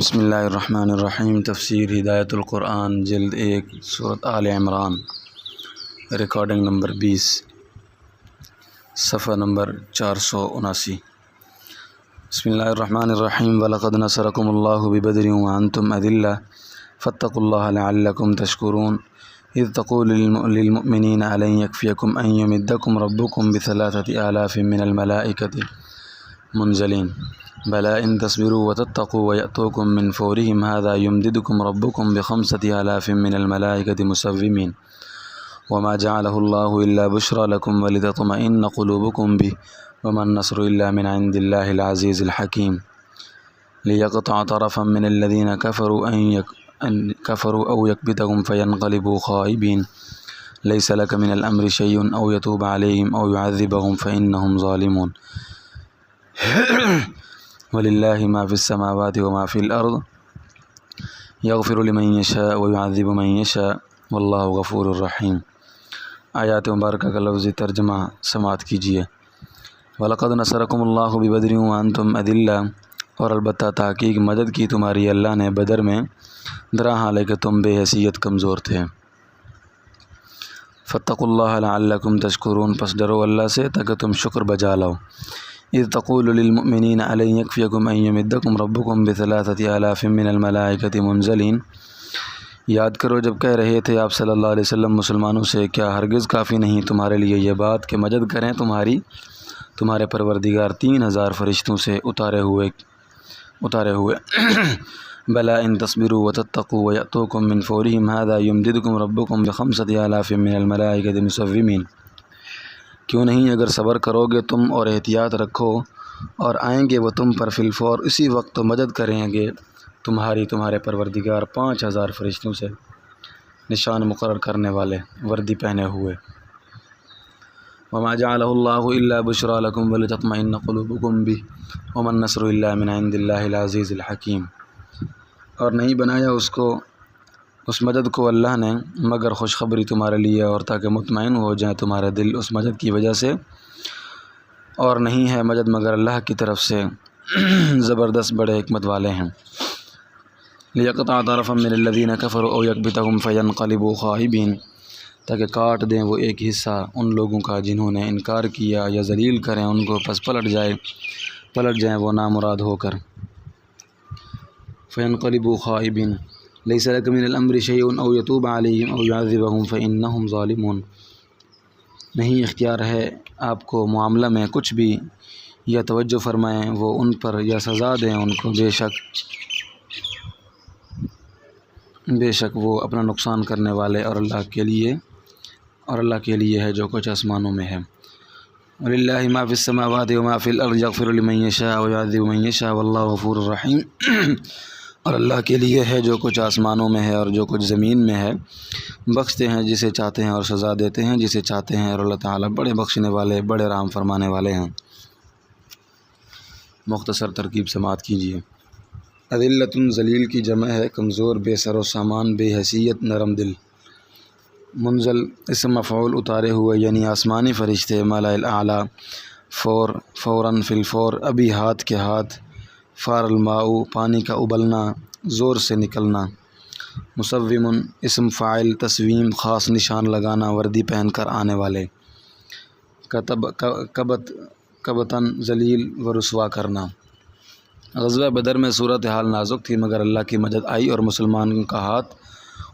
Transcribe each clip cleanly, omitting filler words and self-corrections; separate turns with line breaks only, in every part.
بسم اللہ الرحمن الرحیم۔ تفسیر ہدایت القرآن جلد 1 سورۃ آل عمران، ریکارڈنگ نمبر 20، صفحہ نمبر 479۔ بسم اللہ الرحمن الرحیم۔ وَلَقَدْ نَصَرَكُمُ اللَّهُ بِبَدْرٍ وَأَنْتُمْ أَذِلَّةٌ فَاتَّقُوا اللَّهَ لَعَلَّكُمْ تَشْكُرُونَ إِذْ تَقُولُ لِلْمُؤْمِنِينَ أَلَنْ يَكْفِيَكُمْ أَنْ يُمِدَّكُمْ رَبُّكُمْ بِثَلَاثَةِ آلَافٍ مِّنَ الْمَلَائِكَةِ مُنْزَلِينَ بَلَىٰ إِن تَصْبِرُوا وَتَتَّقُوا وَيَأْتُوكُم مِّن فَوْرِهِمْ هَٰذَا يُمْدِدْكُمْ رَبُّكُم بِخَمْسَةِ آلَافٍ مِّنَ الْمَلَائِكَةِ مُسَوِّمِينَ وَمَا جَعَلَهُ اللَّهُ إِلَّا بُشْرَىٰ لَكُمْ وَلِتَطْمَئِنَّ قُلُوبُكُم بِهِ وَمَا النَّصْرُ إِلَّا مِنْ عِندِ اللَّهِ الْعَزِيزِ الْحَكِيمِ لِيَقْطَعَ طَرَفًا مِّنَ الَّذِينَ كَفَرُوا أَوْ يَكْبِتَهُمْ فَيَنقَلِبُوا خَائِبِينَ لَيْسَ لَكَ مِنَ الْأَمْرِ شَيْءٌ أَوْ يَتُوبَ عَلَيْهِمْ أَوْ يُعَذِّبَهُمْ فَإِنَّهُمْ ظَالِمُونَ وَلِلَّهِ مَا فِي السَّمَاوَاتِ وَمَا فِي الْأَرْضِ يَغْفِرُ لِمَن يَشَاءُ وَيُعَذِّبُ مَن يَشَاءُ وَاللَّهُ غَفُورٌ رَحِيمٌ۔ آیات مبارکہ کا لفظی ترجمہ سماعت کیجیے۔ وَلَقَدْ نَصَرَكُمُ اللَّهُ بِبَدْرٍ وَأَنْتُمْ أَذِلَّةٌ، اور البتہ تحقیق مدد کی تمہاری اللہ نے بدر میں، درا حالے کہ تم بے حیثیت کمزور تھے۔ فَاتَّقُوا اللَّهَ لَعَلَّكُمْ تَشْكُرُونَ، پس ڈرو اللہ سے تاکہ تم شکر بجا لاؤ۔ اِذْ تَقُولُ لِلْمُؤْمِنِينَ أَلَنْ يَكْفِيَكُمْ أَنْ يُمِدَّكُمْ رَبُّكُمْ بِثَلَاثَةِ آلَافٍ مِّنَ الْمَلَائِكَةِ مُنْزَلِينَ، یاد کرو جب کہہ رہے تھے آپ صلی اللہ علیہ وسلم مسلمانوں سے، کیا ہرگز کافی نہیں تمہارے لیے یہ بات کہ مدد کریں تمہارے پروردگار 3000 فرشتوں سے اتارے ہوئے بَلَىٰ إِن تَصْبِرُوا وَتَتَّقُوا وَيَأْتُوكُم مِّن فَوْرِهِمْ هَٰذَا يُمْدِدْكُمْ رَبُّكُم بِخَمْسَةِ آلَافٍ مِّنَ الْمَلَائِكَةِ مُسَوِّمِينَ، کیوں نہیں اگر صبر کرو گے تم اور احتیاط رکھو، اور آئیں گے وہ تم پر فی الفور اسی وقت، تو مدد کریں گے تمہارے پروردگار 5000 فرشتوں سے، نشان مقرر کرنے والے، وردی پہنے ہوئے۔ وَمَا جَعَلَهُ اللَّهُ إِلَّا بُشْرَىٰ لَكُمْ وَلِتَطْمَئِنَّ قُلُوبُكُم بِهِ وَمَا النَّصْرُ إِلَّا مِنْ عِندِ اللَّهِ الْعَزِيزِ الْحَكِيمِ، اور نہیں بنایا اس مدد کو اللہ نے مگر خوشخبری تمہارے لیے، اور تاکہ مطمئن ہو جائیں تمہارے دل اس مدد کی وجہ سے، اور نہیں ہے مدد مگر اللہ کی طرف سے، زبردست بڑے حکمت والے ہیں۔ لِيَقْطَعَ طَرَفًا مِّنَ الَّذِينَ كَفَرُوا أَوْ يَكْبِتَهُمْ فَيَنقَلِبُوا خَائِبِينَ، تاکہ کاٹ دیں وہ ایک حصہ ان لوگوں کا جنہوں نے انکار کیا، یا ذلیل کریں ان کو، پس پلٹ جائیں وہ نامراد ہو کر۔ فَيَنقَلِبُوا خَائِبِينَ لَيْسَ لَكَ مِنَ الْأَمْرِ شَيْءٌ أَوْ يَتُوبَ عَلَيْهِمْ أَوْ يُعَذِّبَهُمْ فَإِنَّهُمْ ظَالِمُونَ، نہیں اختیار ہے آپ کو معاملہ میں کچھ بھی، یا توجہ فرمائیں وہ ان پر، یا سزا دیں ان کو، بے شک وہ اپنا نقصان کرنے والے، اور اللہ کے لیے ہے جو کچھ آسمانوں میں ہے۔ وَلِلَّهِ مَا فِي السَّمَاوَاتِ وَمَا فِي الْأَرْضِ يَغْفِرُ لِمَن يَشَاءُ وَيُعَذِّبُ مَن يَشَاءُ وَاللَّهُ غَفُورٌ رَحِيمٌ، اور اللہ کے لیے ہے جو کچھ آسمانوں میں ہے اور جو کچھ زمین میں ہے، بخشتے ہیں جسے چاہتے ہیں اور سزا دیتے ہیں جسے چاہتے ہیں، اور اللہ تعالیٰ بڑے بخشنے والے، بڑے رحم فرمانے والے ہیں۔ مختصر ترکیب سماعت کیجیے۔ اذلۃ ذلیل کی جمع ہے، کمزور، بے سر و سامان، بے حیثیت، نرم دل۔ منزل اسم مفعول اتارے ہوئے، یعنی آسمانی فرشتے، ملأ الاعلیٰ، فوراً فی الفور، ابھی ہاتھ کے ہاتھ، فار الماء پانی کا ابلنا، زور سے نکلنا۔ مسوم اسم فاعل، تسویم خاص نشان لگانا، وردی پہن کر آنے والے۔ کبتاً ذلیل و رسوا کرنا۔ غزوہ بدر میں صورتحال نازک تھی، مگر اللہ کی مدد آئی اور مسلمانوں کا ہاتھ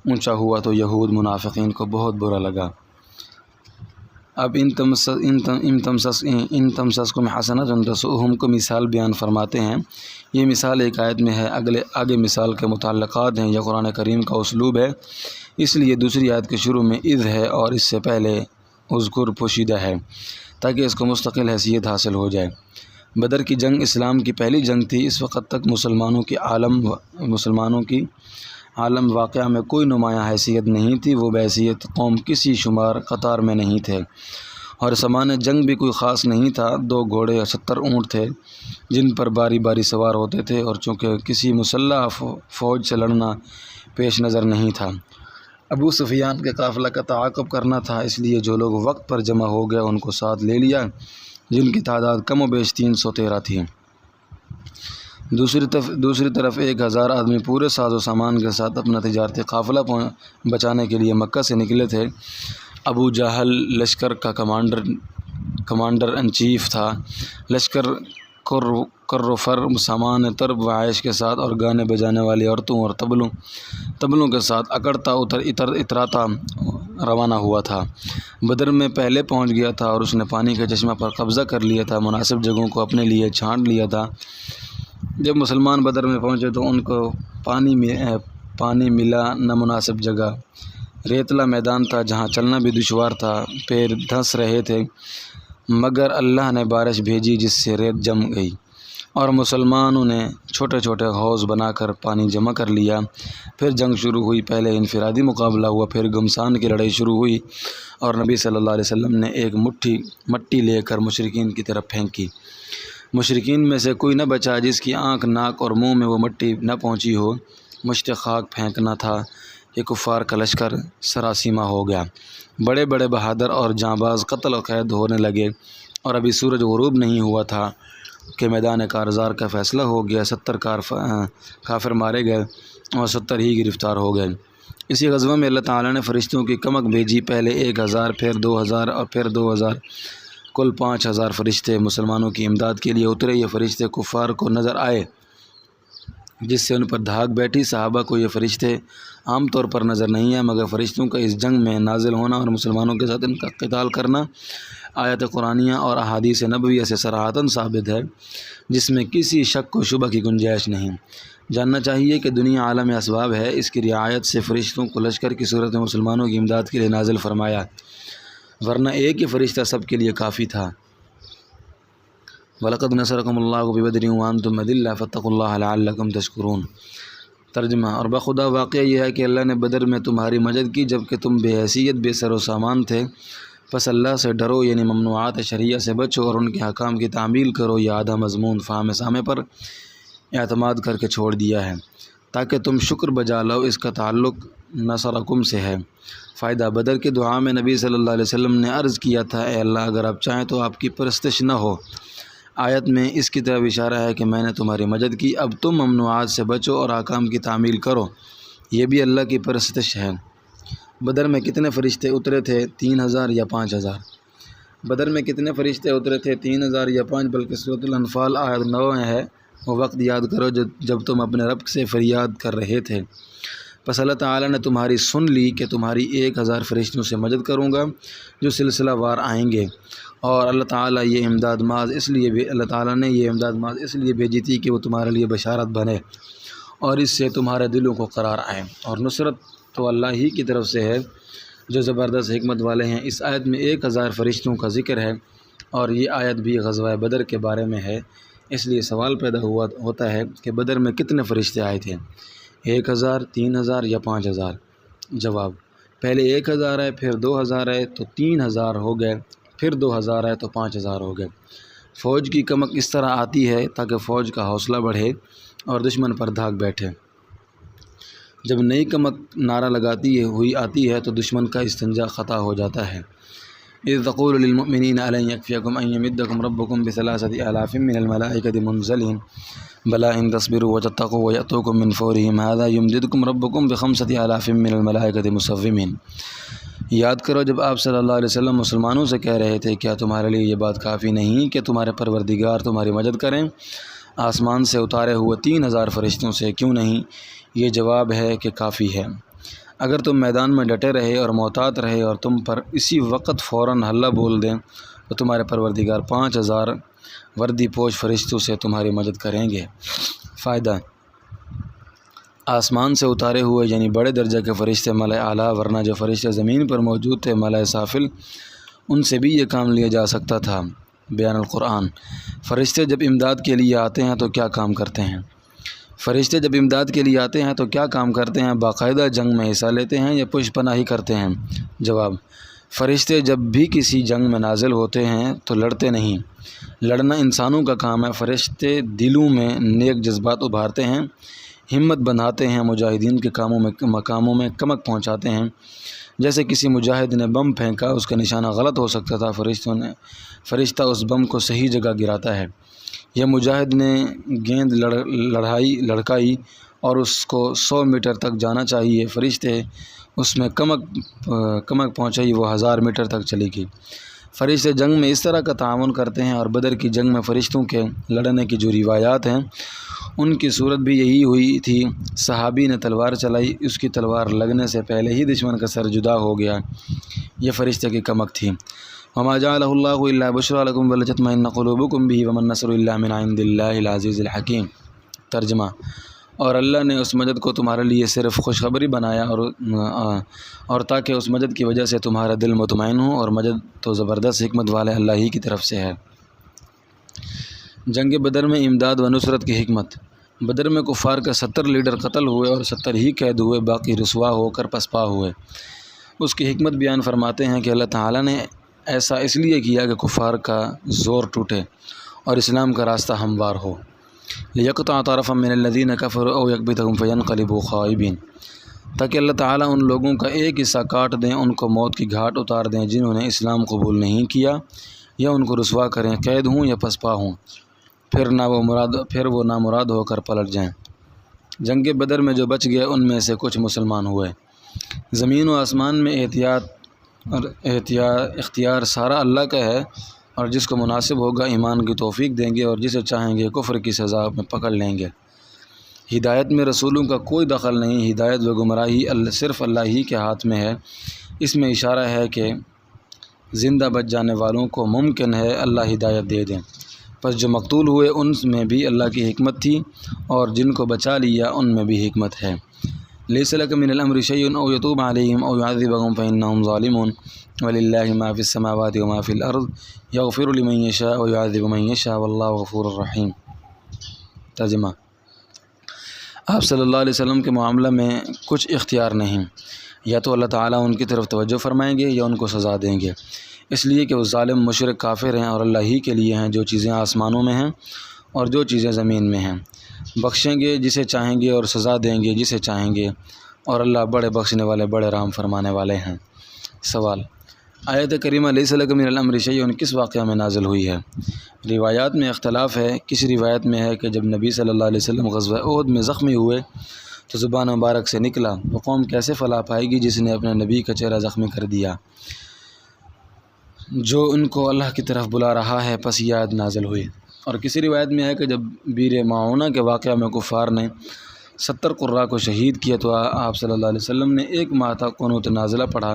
اونچا ہوا تو یہود منافقین کو بہت برا لگا۔ اب ان تمسسکم حسنۃ تسؤہم کو مثال بیان فرماتے ہیں۔ یہ مثال ایک آیت میں ہے، آگے مثال کے متعلقات ہیں، یہ قرآن کریم کا اسلوب ہے، اس لیے دوسری آیت کے شروع میں اذ ہے اور اس سے پہلے اذکر پوشیدہ ہے، تاکہ اس کو مستقل حیثیت حاصل ہو جائے۔ بدر کی جنگ اسلام کی پہلی جنگ تھی، اس وقت تک مسلمانوں کی عالم واقعہ میں کوئی نمایاں حیثیت نہیں تھی، وہ بحیثیت قوم کسی شمار قطار میں نہیں تھے، اور سامان جنگ بھی کوئی خاص نہیں تھا، 2 گھوڑے اور 70 اونٹ تھے جن پر باری باری سوار ہوتے تھے، اور چونکہ کسی مسلح فوج سے لڑنا پیش نظر نہیں تھا، ابو سفیان کے قافلہ کا تعاقب کرنا تھا، اس لیے جو لوگ وقت پر جمع ہو گئے ان کو ساتھ لے لیا، جن کی تعداد کم و بیش 313 تھی۔ دوسری طرف 1000 آدمی پورے ساز و سامان کے ساتھ اپنا تجارتی قافلہ بچانے کے لیے مکہ سے نکلے تھے۔ ابو جہل لشکر کا کمانڈر ان چیف تھا۔ لشکر کرفر سامان طرب و عائش کے ساتھ اور گانے بجانے والی عورتوں اور تبلوں کے ساتھ اکڑتا اتراتا روانہ ہوا تھا۔ بدر میں پہلے پہنچ گیا تھا اور اس نے پانی کے چشمہ پر قبضہ کر لیا تھا، مناسب جگہوں کو اپنے لیے چھانٹ لیا تھا۔ جب مسلمان بدر میں پہنچے تو ان کو پانی ملا نہ مناسب جگہ، ریتلا میدان تھا جہاں چلنا بھی دشوار تھا، پیر دھنس رہے تھے، مگر اللہ نے بارش بھیجی جس سے ریت جم گئی اور مسلمانوں نے چھوٹے چھوٹے حوض بنا کر پانی جمع کر لیا۔ پھر جنگ شروع ہوئی، پہلے انفرادی مقابلہ ہوا، پھر گھمسان کی لڑائی شروع ہوئی اور نبی صلی اللہ علیہ وسلم نے ایک مٹی لے کر مشرکین کی طرف پھینکی۔ مشرکین میں سے کوئی نہ بچا جس کی آنکھ، ناک اور منہ میں وہ مٹی نہ پہنچی ہو۔ مشت خاک پھینکنا تھا کہ کفار کا لشکر سراسیمہ ہو گیا۔ بڑے بڑے بہادر اور جانباز قتل و قید ہونے لگے اور ابھی سورج غروب نہیں ہوا تھا کہ میدان کارزار کا فیصلہ ہو گیا۔ 70 کافر مارے گئے اور 70 ہی گرفتار ہو گئے۔ اسی غزوہ میں اللہ تعالیٰ نے فرشتوں کی کمک بھیجی، پہلے 1000 پھر 2000 اور پھر 2000، کل 5000 فرشتے مسلمانوں کی امداد کے لیے اترے۔ یہ فرشتے کفار کو نظر آئے جس سے ان پر دھاگ بیٹھی۔ صحابہ کو یہ فرشتے عام طور پر نظر نہیں آئے، مگر فرشتوں کا اس جنگ میں نازل ہونا اور مسلمانوں کے ساتھ ان کا قتال کرنا آیت قرآنیہ اور احادیث نبویہ سے صراحتاً ثابت ہے، جس میں کسی شک و شبہ کی گنجائش نہیں۔ جاننا چاہیے کہ دنیا عالم اسباب ہے، اس کی رعایت سے فرشتوں کو لشکر کی صورت میں مسلمانوں کی امداد کے لیے نازل فرمایا، ورنہ ایک ہی فرشتہ سب کے لیے کافی تھا۔ وَلَقَدْ نَصَرَكُمُ اللَّهُ بِبَدْرٍ وَأَنْتُمْ أَذِلَّةٌ فَاتَّقُوا اللَّهَ لَعَلَّكُمْ تَشْكُرُونَ۔ ترجمہ: اور بخدا واقعہ یہ ہے کہ اللہ نے بدر میں تمہاری مدد کی جبکہ تم بے حیثیت بے سر و سامان تھے، پس اللہ سے ڈرو، یعنی ممنوعات شرعیہ سے بچو اور ان کے احکام کی تعمیل کرو۔ یہ آدھا مضمون فہم سامع پر اعتماد کر کے چھوڑ دیا ہے تاکہ تم شکر بجا لو۔ اس کا تعلق نصرکم سے ہے۔ فائدہ: بدر کی دعا میں نبی صلی اللہ علیہ وسلم نے عرض کیا تھا، اے اللہ اگر آپ چاہیں تو آپ کی پرستش نہ ہو۔ آیت میں اس کی طرف اشارہ ہے کہ میں نے تمہاری مدد کی، اب تم ممنوعات سے بچو اور احکام کی تعمیل کرو، یہ بھی اللہ کی پرستش ہے۔ بدر میں کتنے فرشتے اترے تھے؟ 3000 یا 5000؟ بدر میں کتنے فرشتے اترے تھے؟ 3000 یا 5؟ بلکہ سورۃ الانفال آیت 9 میں ہے، وہ وقت یاد کرو جب تم اپنے رب سے فریاد کر رہے تھے، پس اللہ تعالیٰ نے تمہاری سن لی کہ تمہاری 1000 فرشتوں سے مدد کروں گا جو سلسلہ وار آئیں گے، اور اللہ تعالیٰ نے یہ امداد ماض اس لیے بھیجی تھی کہ وہ تمہارے لیے بشارت بنے اور اس سے تمہارے دلوں کو قرار آئے، اور نصرت تو اللہ ہی کی طرف سے ہے جو زبردست حکمت والے ہیں۔ اس آیت میں 1000 فرشتوں کا ذکر ہے اور یہ آیت بھی غزوہ بدر کے بارے میں ہے، اس لیے سوال پیدا ہوتا ہے کہ بدر میں کتنے فرشتے آئے تھے؟ 1000، 3000 یا 5000؟ جواب: پہلے 1000 آئے، پھر 2000 آئے تو 3000 ہو گئے، پھر 2000 آئے تو 5000 ہو گئے۔ فوج کی کمک اس طرح آتی ہے تاکہ فوج کا حوصلہ بڑھے اور دشمن پر دھاگ بیٹھے۔ جب نئی کمک نعرہ لگاتی ہوئی آتی ہے تو دشمن کا استنجا خطا ہو جاتا ہے۔ اذ تقول للمؤمنین الن یکفیکم ان یمدکم ربکم بثلاثة آلاف من الملائکۃ منزلین بلی ان تصبروا وتتقوا ویأتوکم من فورہم ھذا یمددکم ربکم بخمسة آلاف من الملائکۃ مصومین۔ یاد کرو جب آپ صلی اللہ علیہ وسلم مسلمانوں سے کہہ رہے تھے، کیا تمہارے لیے یہ بات کافی نہیں کہ تمہارے پروردگار تمہاری مدد کریں آسمان سے اتارے ہوئے 3000 فرشتوں سے؟ کیوں نہیں؟ یہ جواب ہے کہ کافی ہے۔ اگر تم میدان میں ڈٹے رہے اور محتاط رہے اور تم پر اسی وقت فوراً حلہ بول دیں تو تمہارے پروردگار 5000 وردی پوش فرشتوں سے تمہاری مدد کریں گے۔ فائدہ: آسمان سے اتارے ہوئے یعنی بڑے درجہ کے فرشتے ملائے اعلیٰ، ورنہ جو فرشتے زمین پر موجود تھے ملائے سافل، ان سے بھی یہ کام لیا جا سکتا تھا۔ بیان القرآن: فرشتے جب امداد کے لیے آتے ہیں تو کیا کام کرتے ہیں؟ فرشتے جب امداد کے لیے آتے ہیں تو کیا کام کرتے ہیں؟ باقاعدہ جنگ میں حصہ لیتے ہیں یا پشت پناہی کرتے ہیں؟ جواب: فرشتے جب بھی کسی جنگ میں نازل ہوتے ہیں تو لڑتے نہیں، لڑنا انسانوں کا کام ہے۔ فرشتے دلوں میں نیک جذبات ابھارتے ہیں، ہمت بندھاتے ہیں، مجاہدین کے مقاموں میں کمک پہنچاتے ہیں۔ جیسے کسی مجاہد نے بم پھینکا، اس کا نشانہ غلط ہو سکتا تھا، فرشتہ اس بم کو صحیح جگہ گراتا ہے۔ یا مجاہد نے گیند لڑکائی اور اس کو 100 میٹر تک جانا چاہیے، فرشتے اس میں کمک پہنچائی، وہ 1000 میٹر تک چلی گئی۔ فرشتے جنگ میں اس طرح کا تعاون کرتے ہیں، اور بدر کی جنگ میں فرشتوں کے لڑنے کی جو روایات ہیں ان کی صورت بھی یہی ہوئی تھی۔ صحابی نے تلوار چلائی، اس کی تلوار لگنے سے پہلے ہی دشمن کا سر جدا ہو گیا، یہ فرشتے کی کمک تھی۔ وما جعلہ اللہ الا بشری لکم ولتطمئن قلوبکم بہ وما النصر الا من عند اللہ العزیز الحکیم۔ ترجمہ: اور اللہ نے اس مدد کو تمہارے لیے صرف خوشخبری بنایا اور تاکہ اس مدد کی وجہ سے تمہارا دل مطمئن ہو، اور مدد تو زبردست حکمت والے اللہ ہی کی طرف سے ہے۔ جنگ بدر میں امداد و نصرت کی حکمت۔ بدر میں کفار کے 70 لیڈر قتل ہوئے اور 70 ہی قید ہوئے، باقی رسوا ہو کر پسپا ہوئے۔ اس کی حکمت بیان فرماتے ہیں کہ اللہ تعالیٰ نے ایسا اس لیے کیا کہ کفار کا زور ٹوٹے اور اسلام کا راستہ ہموار ہو۔ لِيَقْطَعَ طَرَفًا مِّنَ الَّذِينَ كَفَرُوا أَوْ يَكْبِتَهُمْ فَيَنْقَلِبُوا خَائِبِينَ، تاکہ اللہ تعالیٰ ان لوگوں کا ایک حصہ کاٹ دیں، ان کو موت کی گھاٹ اتار دیں جنہوں نے اسلام قبول نہیں کیا، یا ان کو رسوا کریں، قید ہوں یا پسپا ہوں، پھر وہ نامراد ہو کر پلٹ جائیں۔ جنگ بدر میں جو بچ گئے ان میں سے کچھ مسلمان ہوئے۔ زمین و آسمان میں اختیار سارا اللہ کا ہے، اور جس کو مناسب ہوگا ایمان کی توفیق دیں گے، اور جسے چاہیں گے کفر کی سزا میں پکڑ لیں گے۔ ہدایت میں رسولوں کا کوئی دخل نہیں، ہدایت و گمراہی صرف اللہ ہی کے ہاتھ میں ہے۔ اس میں اشارہ ہے کہ زندہ بچ جانے والوں کو ممکن ہے اللہ ہدایت دے دیں، پس جو مقتول ہوئے ان میں بھی اللہ کی حکمت تھی، اور جن کو بچا لیا ان میں بھی حکمت ہے۔ لیس لک من الامر شیء او یتوب علیہم او یعذبہم فانہم ظالمون وللہ ما فی السماوات وما فی الارض یغفر لمن یشاء ویعذب من یشاء واللہ غفور الرحیم۔ ترجمہ: آپ صلی اللہ علیہ وسلم کے معاملہ میں کچھ اختیار نہیں، یا تو اللہ تعالیٰ ان کی طرف توجہ فرمائیں گے یا ان کو سزا دیں گے، اس لیے کہ وہ ظالم مشرک کافر ہیں، اور اللہ ہی کے لیے ہیں جو چیزیں آسمانوں میں ہیں اور جو چیزیں زمین میں ہیں۔ بخشیں گے جسے چاہیں گے اور سزا دیں گے جسے چاہیں گے، اور اللہ بڑے بخشنے والے بڑے رحم فرمانے والے ہیں۔ سوال: آیت کریمہ لیس لک من الامر شیء کس واقعہ میں نازل ہوئی ہے؟ روایات میں اختلاف ہے۔ کس روایت میں ہے کہ جب نبی صلی اللہ علیہ وسلم غزوہ احد میں زخمی ہوئے تو زبان مبارک سے نکلا، وہ قوم کیسے فلاح پائے گی جس نے اپنے نبی کا چہرہ زخمی کر دیا، جو ان کو اللہ کی طرف بلا رہا ہے، پس یہ آیت نازل ہوئی۔ اور کسی روایت میں ہے کہ جب بیر معونہ کے واقعہ میں کفار نے 70 قراء کو شہید کیا تو آپ صلی اللہ علیہ وسلم نے 1 ماہ تک قنوت نازلہ پڑھا،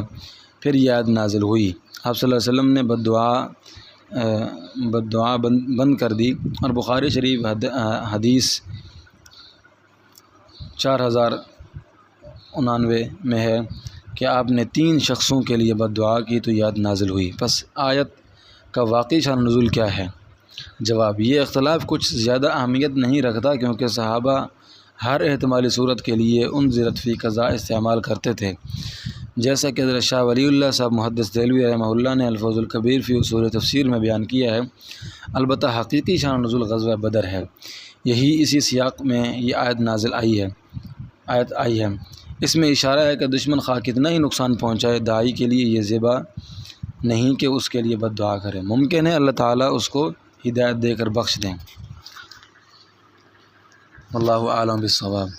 پھر یہ آیت نازل ہوئی۔ آپ صلی اللہ علیہ وسلم نے بد دعا بند کر دی، اور بخاری شریف حدیث 4099 میں ہے کہ آپ نے 3 شخصوں کے لیے بد دعا کی تو یہ آیت نازل ہوئی۔ پس آیت کا واقعی شان نزول کیا ہے؟ جواب: یہ اختلاف کچھ زیادہ اہمیت نہیں رکھتا، کیونکہ صحابہ ہر احتمالی صورت کے لیے انذرت فی قضاء استعمال کرتے تھے، جیسا کہ حضرت شاہ ولی اللہ صاحب محدث دہلوی رحمہ اللہ نے الفوظ الکبیر فی اصول تفسیر میں بیان کیا ہے۔ البتہ حقیقی شان نزول غزوہ بدر ہے، اسی سیاق میں یہ آیت آئی ہے۔ اس میں اشارہ ہے کہ دشمن خواہ کتنا ہی نقصان پہنچائے، داعی کے لیے یہ زیبا نہیں کہ اس کے لیے بد دعا کرے، ممکن ہے اللہ تعالیٰ اس کو ہدایت دے کر بخش دیں۔ واللہ اعلم بالصواب۔